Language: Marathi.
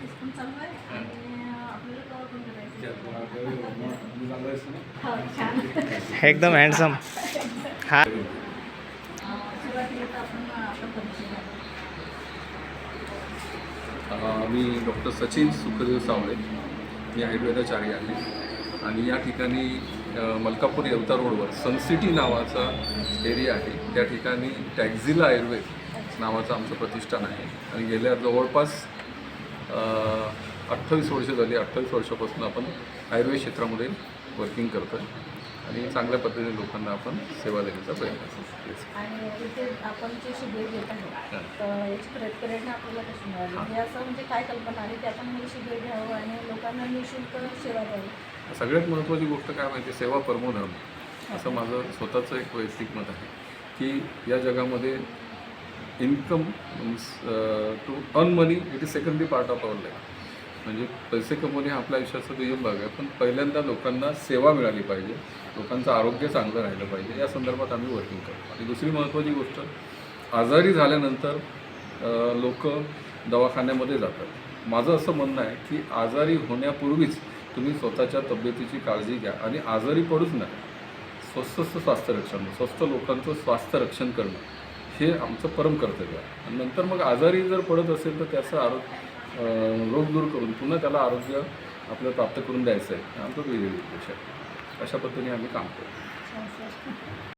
प्रॅक्टिस पण चालू आहे आणि आपल्याला कव्हर पण करायचं. हो, छान. एकदम हँडसम. हा सुरुवातीला तर आपण परिचय घ्या. मी डॉक्टर सचिन सुखदेव सावळे, मी आयुर्वेदाचार्य आहे आणि या ठिकाणी मलकापूर येवता रोडवर सनसिटी नावाचा एरिया आहे. त्या ठिकाणी टॅक्झिला आयुर्वेद नावाचं आमचं प्रतिष्ठान आहे आणि गेल्या जवळपास 28 वर्ष झाली. 28 वर्षापासून आपण आयुर्वेद क्षेत्रामध्ये वर्किंग करतो आहे आणि चांगल्या पद्धतीने लोकांना आपण सेवा देण्याचा प्रयत्न करतो. आणि इथे आपण जे शिबिर घेत आहे तर याची प्रेरणा आपल्याला कशी मिळाली, म्हणजे असं म्हणजे काय कल्पना आली की आपण हे शिबिर घ्यावं आणि लोकांना निःशुल्क सेवा द्यावी? सगळ्यात महत्त्वाची गोष्ट काय माहिती, सेवा परमो धर्म, असं माझं स्वतःचं एक वैयक्तिक मत आहे की या जगामध्ये income to earn money it is secondary part of our life. म्हणजे पैसे कमवणे हा आपल्या आयुष्याचा दुय्यम भाग आहे, पण पहिल्यांदा लोकांना सेवा मिळाली पाहिजे, लोकांचं आरोग्य चांगलं राहिलं पाहिजे, या संदर्भात आम्ही वर्किंग करतो. आणि दुसरी महत्त्वाची गोष्ट, आजारी झाल्यानंतर लोक दवाखान्यामध्ये जातात. माझं असं म्हणणं आहे की आजारी होण्यापूर्वीच तुम्ही स्वतःच्या तब्येतीची काळजी घ्या आणि आजारी पडूच नका. स्वस्थ स्वास्थ्य रक्षण, स्वस्थ लोकांचं स्वास्थ्य रक्षण करणं हे आमचं परम कर्तव्य आहे. आणि नंतर मग आजारी जर पडत असेल तर त्याचं रोग दूर करून पुन्हा त्याला आरोग्य आपल्याला प्राप्त करून द्यायचं आहे, आमचं वेगवेगळी उद्देश आहे. अशा पद्धतीने आम्ही काम करतो.